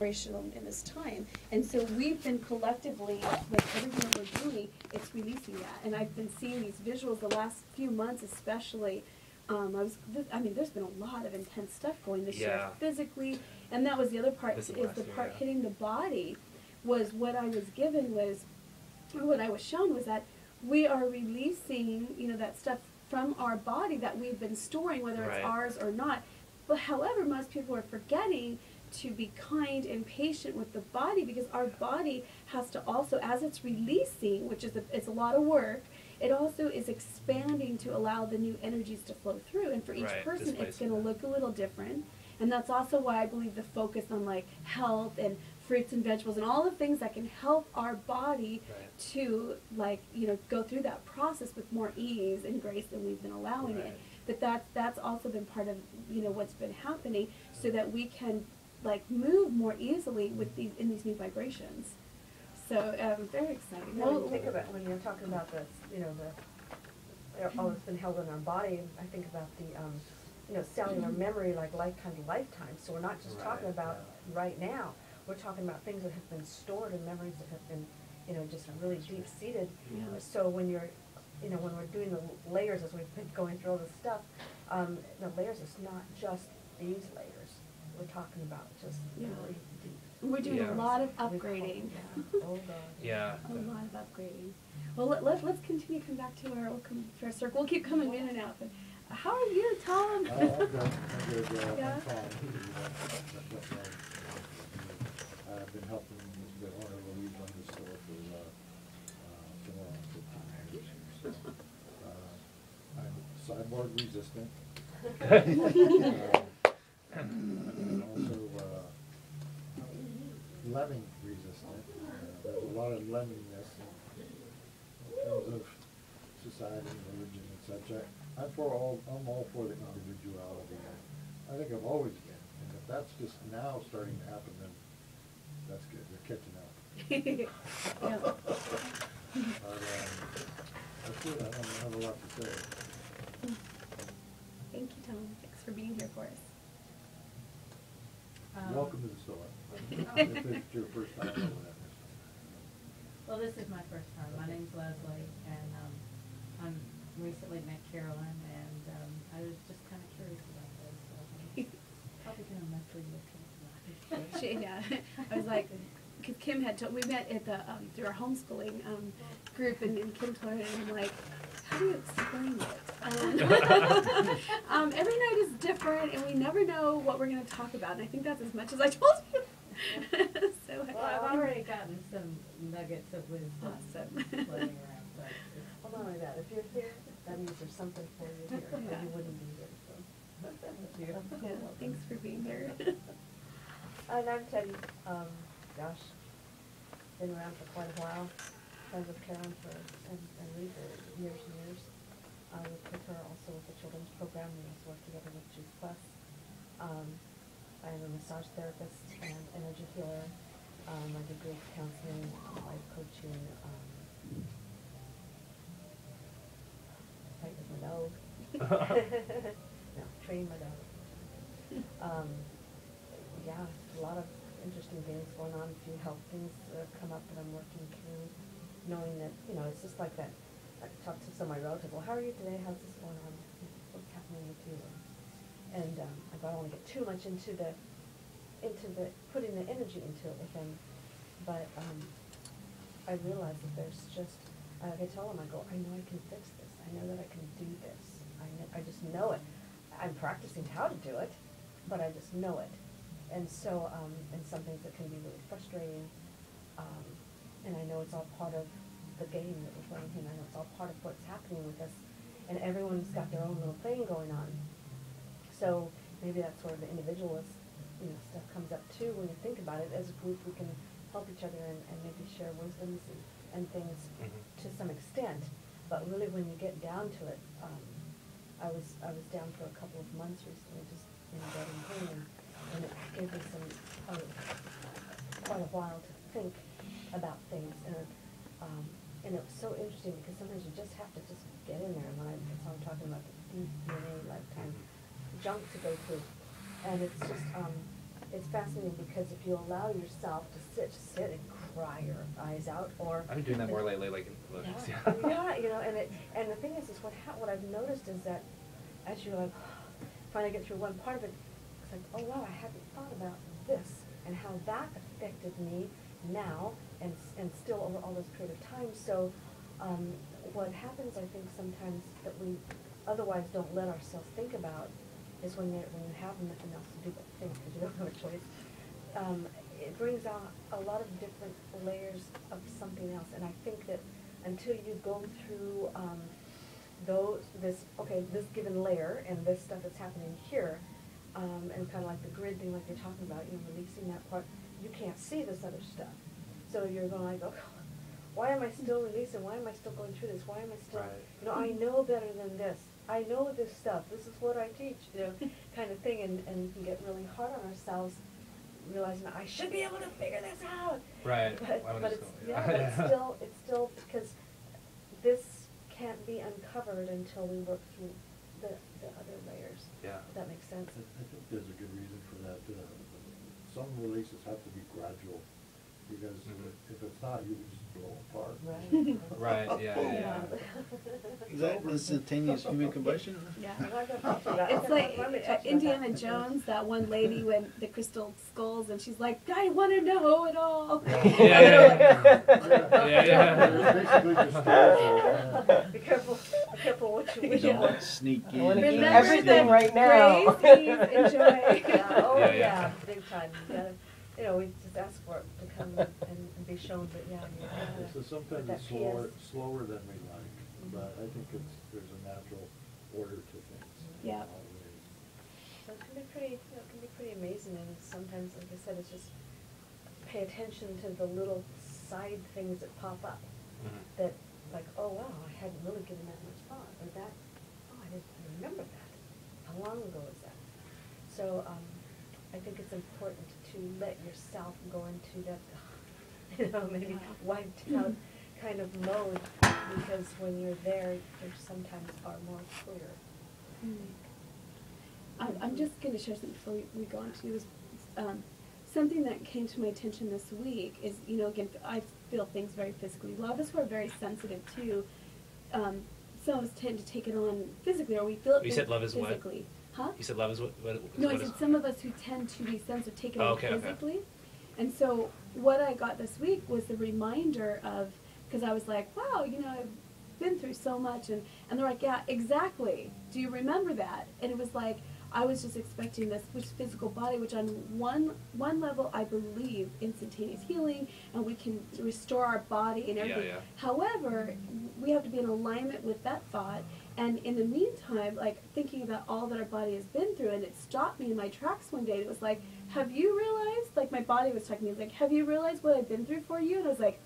vibrational in this time. And so we've been collectively, like everything that we're doing, it's releasing that. And I've been seeing these visuals the last few months especially. I mean, there's been a lot of intense stuff going this year physically, and that was the other part, is the part hitting the body was what I was given was, or what I was shown was that we are releasing, you know, that stuff from our body that we've been storing, whether it's ours or not. But however, most people are forgetting to be kind and patient with the body, because our body has to also, as it's releasing, which is it's a lot of work, it also is expanding to allow the new energies to flow through. And for each person, it's going to look a little different. And that's also why I believe the focus on like health and fruits and vegetables and all the things that can help our body to, like, you know, go through that process with more ease and grace than we've been allowing it. But that's also been part of, you know, what's been happening, so that we can like move more easily with these new vibrations. So very exciting. Well, when you think about, when you're talking about this, you know, all that's been held in our body, I think about the you know, cellular memory, like lifetime. So we're not just talking about right now. We're talking about things that have been stored and memories that have been, you know, just really deep seated. So when you're, you know, when we're doing the layers, as we've been going through all this stuff, the layers is not just these layers. We're talking about just really deep. We're doing a lot of upgrading. Oh God. A lot of upgrading. Well, let's continue to come back to our circle. We'll keep coming in and out. But how are you, Tom? I'm good. I'm good. Yeah. I'm fine. I've been helping the owner Louise run the store for somewhere around 15 years. I'm sideboard resistant. And also lemming resistant. There's a lot of lemmingness in terms of society and religion and such. I'm all for the individuality. I think I've always been. And if that's just now starting to happen, then that's good. They're catching up. That's good. I don't have a lot to say. Thank you, Tom. Thanks for being here for us. Welcome to the store. If it's your first time or whatever. Well, this is my first time. My name's Leslie, and I'm recently met Carolyn, and I was just kind of curious about this. So probably going to mess with you tonight. I was like, because Kim had told, we met at the through our homeschooling group, and Kim told her, and I'm like, how do you explain it? Every night is different, and we never know what we're going to talk about. And I think that's as much as I told you. So, well, I've already gotten some nuggets of wisdom floating around. So well, not only that, if you're here, that means there's something for you here, or you wouldn't be here. So. Thank you. Well, thanks for being here. And I'm Teddy. Gosh, been around for quite a while. Friends with Carolyn and Lee for years and years. I worked with her also with the children's program. We also worked together with Juice Plus. I am a massage therapist and energy healer. I do grief counseling, life coaching, fight with my dog. No, training my dog. Yeah, a lot of interesting things going on. A few health things come up that I'm working through, knowing that, you know, it's just like that. I talk to some of my relatives, well, how are you today? How's this going on? What's happening with you? And I don't want to get too much into the putting the energy into it with them, but I realize that there's just, I tell them, I go, I know I can fix this. I know that I can do this. I just know it. I'm practicing how to do it, but I just know it. And so, and some things that can be really frustrating, and I know it's all part of the game that we're playing here. I know it's all part of what's happening with us, and everyone's got their own little thing going on. So maybe that's where the individualist, you know, stuff comes up too. When you think about it, as a group, we can help each other and maybe share wisdoms and things to some extent. But really, when you get down to it, I was down for a couple of months recently, just in bed and pain, and it gave me quite a while to think about things, and it was so interesting because sometimes you just have to just get in there. And that's how I'm talking about the deep DNA lifetime junk to go through, and it's just it's fascinating because if you allow yourself to sit and cry your eyes out, or I've been doing that more lately, like in lotions. yeah, yeah, you know, and the thing is what I've noticed is that as you like finally get through one part of it, it's like, oh wow, I hadn't thought about this and how that affected me now and still over all this period of time. So what happens, I think, sometimes that we otherwise don't let ourselves think about is when you have nothing else to do but think because you don't have a choice. It brings out a lot of different layers of something else, and I think that until you go through this given layer and this stuff that's happening here, and kind of like the grid thing, like you're talking about, you know, releasing that part, you can't see this other stuff. So you're going like, oh, why am I still releasing? Why am I still going through this? Why am I still, you know, I know better than this. I know this stuff. This is what I teach, you know, kind of thing. And we can get really hard on ourselves, realizing I should be able to figure this out. Right. But it's still because this can't be uncovered until we work through the other layers. Yeah. If that makes sense. I think there's a good reason for that. Some releases have to be gradual, because if it's not, you just blow apart. Right. Right, yeah. Is that instantaneous human combustion? Yeah. It's It's like Indiana Jones, that one lady with the crystal skulls, and she's like, I want to know it all. Yeah. Basically just starts Be careful what you You wish don't for. sneak in. wanna keep Remember everything the right now. grace, please enjoy. Yeah, oh Yeah, yeah, yeah. big time. You gotta, you know, we just ask for it to come and be shown, but yeah, you gotta. So sometimes with it's that slower than we like, but I think there's a natural order to things. Yeah. Always. So it can be pretty, you know, it can be pretty amazing, and sometimes, like I said, it's just pay attention to the little side things that pop up. That, like, oh wow, I hadn't really given that much thought, or that, oh, I didn't remember that. How long ago was that? So I think it's important to let yourself go into that, you know, maybe wiped out kind of mode, because when you're there, you sometimes are more clear. I'm just going to share something before we go on to this. Something that came to my attention this week is, you know, again, I feel things very physically. A lot of us who are very sensitive too, some of us tend to take it on physically, or we feel it You said love is what? physically. Huh? You said love is what No, what I is- said some of us who tend to be sensitive take it Oh, on okay, okay. physically. And so what I got this week was the reminder of, because I was like, wow, you know, I've been through so much, and they're like, yeah, exactly. Do you remember that? And it was like, I was just expecting this physical body, which on one level I believe instantaneous healing, and we can restore our body and everything. Yeah. However, we have to be in alignment with that thought. And in the meantime, like thinking about all that our body has been through, and it stopped me in my tracks one day. It was like, have you realized? Like my body was talking to me. It was like, have you realized what I've been through for you? And I was like,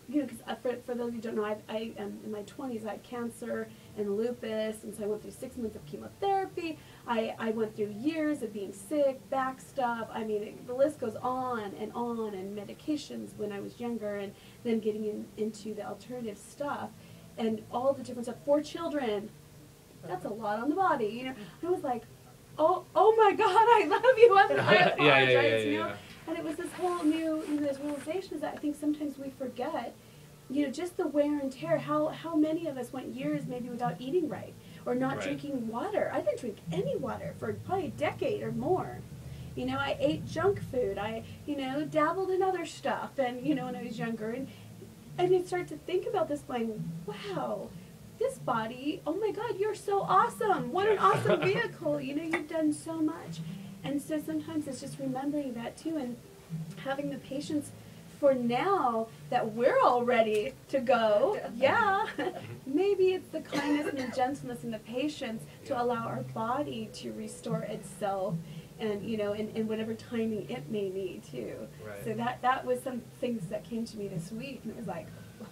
you know, because for those of you who don't know, I am in my 20s. I had cancer and lupus, and so I went through 6 months of chemotherapy. I went through years of being sick, back stuff. I mean, the list goes on, and medications when I was younger, and then getting into the alternative stuff, and all the different stuff. 4 children, that's a lot on the body, you know. And I was like, oh my God, I love you. I apologize, you know. Yeah. And it was this whole new, you know, this realization is that I think sometimes we forget, you know, just the wear and tear. How many of us went years maybe without eating right, or not Right. drinking water? I didn't drink any water for probably a decade or more. You know, I ate junk food. I, you know, dabbled in other stuff, and you know, when I was younger, and I start to think about this, going, wow, this body, oh my God, you're so awesome. What an awesome vehicle. You know, you've done so much. And so sometimes it's just remembering that too, and having the patience for now that we're all ready to go. Yeah. Maybe it's the kindness and the gentleness and the patience to allow our body to restore itself, and you know, in whatever timing it may need too. Right. So that was some things that came to me this week, and it was like,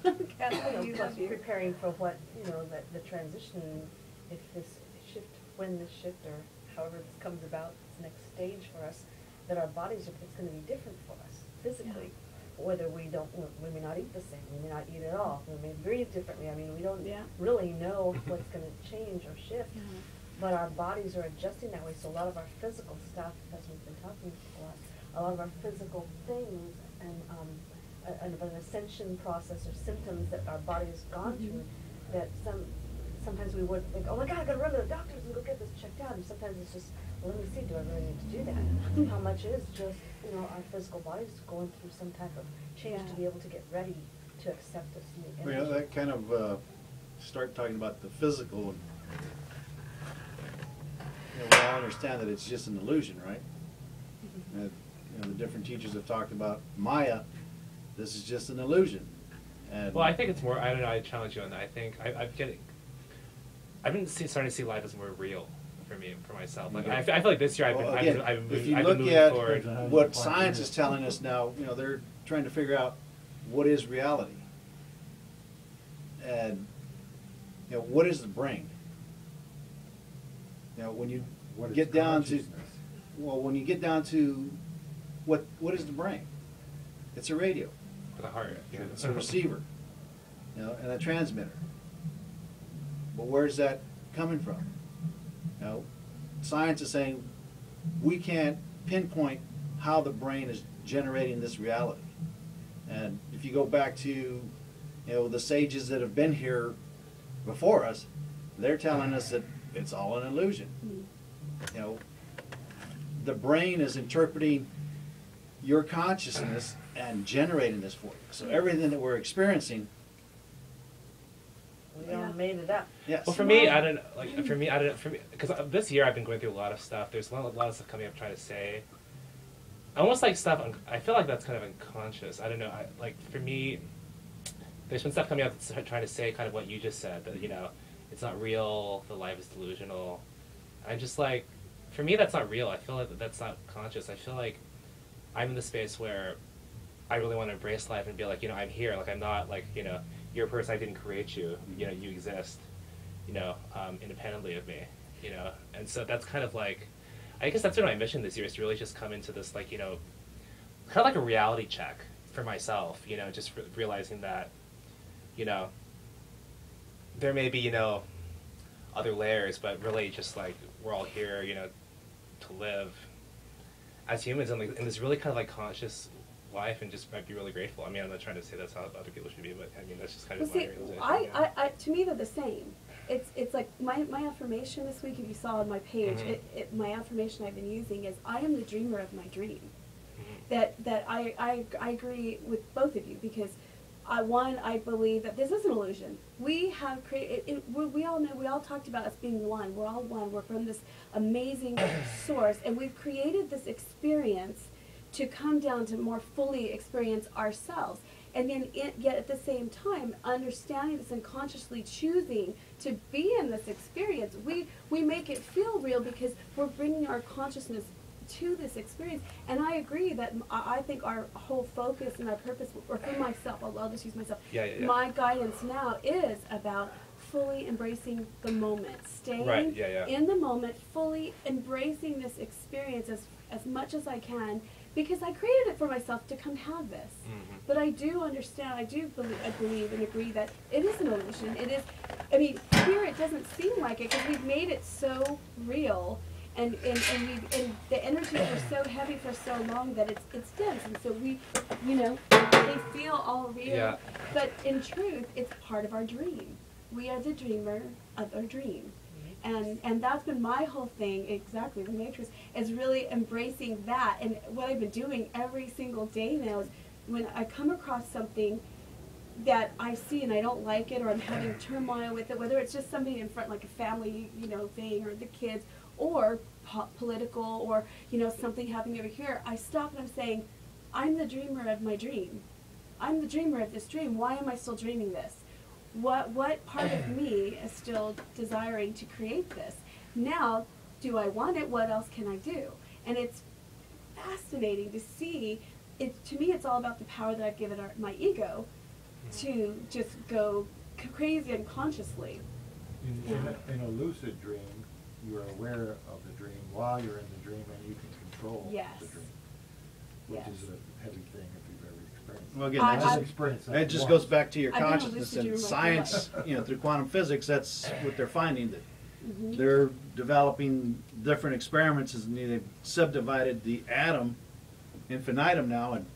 God, I You know, love plus you. preparing for what, you know, that the transition, if this shift, when this shift, or however this comes about, this next stage for us, that our bodies are, it's gonna be different for us physically. Whether we may not eat the same, we may not eat at all, we may breathe differently. I mean, we don't Yeah. really know what's gonna change or shift. but our bodies are adjusting that way. So a lot of our physical stuff, as we've been talking a lot of our physical things and an ascension process or symptoms that our body has gone through, that sometimes we would think, oh my God, I gotta run to the doctors and go get this checked out. And sometimes it's just, well, let me see, do I really need to do that? How much is just, our physical bodies going through some type of change to be able to get ready to accept this new energy. Well, that kind of, start talking about the physical. We all understand that it's just an illusion, right? The different teachers have talked about Maya. This is just an illusion. And Well, I think it's more. I don't know. I challenge you on that. I think I've been starting to see life as more real for me, for myself. Like I feel like this year Well, I've again, been if you moving look at forward. what science is telling us now, they're trying to figure out what is reality, and what is the brain. When you What is get down to, consciousness? when you get down to what is the brain? It's a radio. For the heart. Yeah. It's a receiver, and a transmitter. But where's that coming from? Science is saying we can't pinpoint how the brain is generating this reality. And if you go back to, the sages that have been here before us, they're telling us that it's all an illusion. The brain is interpreting your consciousness and generating this for you. So everything that we're experiencing, We all made it up. yes. Well, for me, I don't know, because this year I've been going through a lot of stuff. There's a lot of stuff coming up trying to say, almost like stuff, I feel like that's kind of unconscious. I don't know, for me, there's been stuff coming up that's trying to say kind of what you just said, that, it's not real, the life is delusional. I'm just like, for me, that's not real. I feel like that's not conscious. I feel like I'm in the space where I really want to embrace life and be like, I'm here. Like, I'm not like, you're a person, I didn't create you. You exist, independently of me, And so that's kind of like, I guess that's been my mission this year, is to really just come into this, like, kind of like a reality check for myself, just realizing that, there may be, other layers, but really just like we're all here, to live as humans in this really kind of like conscious life, and just might be really grateful. I mean, I'm not trying to say that's how other people should be, but I mean, that's just kind of my realization. I to me they're the same. It's like my affirmation this week, if you saw on my page, my affirmation I've been using is, I am the dreamer of my dream. That I agree with both of you, because I believe that this is an illusion. We have created, we all know, we all talked about us being one. We're all one. We're from this amazing source, and we've created this experience to come down to more fully experience ourselves. And then yet at the same time, understanding this and consciously choosing to be in this experience, we make it feel real because we're bringing our consciousness to this experience. And I agree that I think our whole focus and our purpose, or for myself, I'll just use myself, my guidance now is about fully embracing the moment, staying in the moment, fully embracing this experience as much as I can, because I created it for myself to come have this. But I do understand, I believe and agree that it is an illusion. It is, I mean, here it doesn't seem like it, because we've made it so real. And the energies were so heavy for so long that it's dense, and so they feel all real. Yeah. But in truth, it's part of our dream. We are the dreamer of our dream, and that's been my whole thing. Exactly, the Matrix is really embracing that. And what I've been doing every single day now is, when I come across something that I see and I don't like it, or I'm having turmoil with it, whether it's just somebody in front, like a family, thing, or the kids, or political, or something happening over here, I stop and I'm saying, I'm the dreamer of my dream. I'm the dreamer of this dream. Why am I still dreaming this? What part of me is still desiring to create this? Now, do I want it? What else can I do? And it's fascinating to see. To me, it's all about the power that I've given my ego to just go crazy unconsciously. In a lucid dream, you are aware of the dream while you're in the dream, and you can control the dream, which is a heavy thing if you've ever experienced. Well, again, that just goes back to your I've been a consciousness lucid and dreamer science. Through quantum physics, that's what they're finding, that Mhm. They're developing different experiments, and they've subdivided the atom infinitum now, and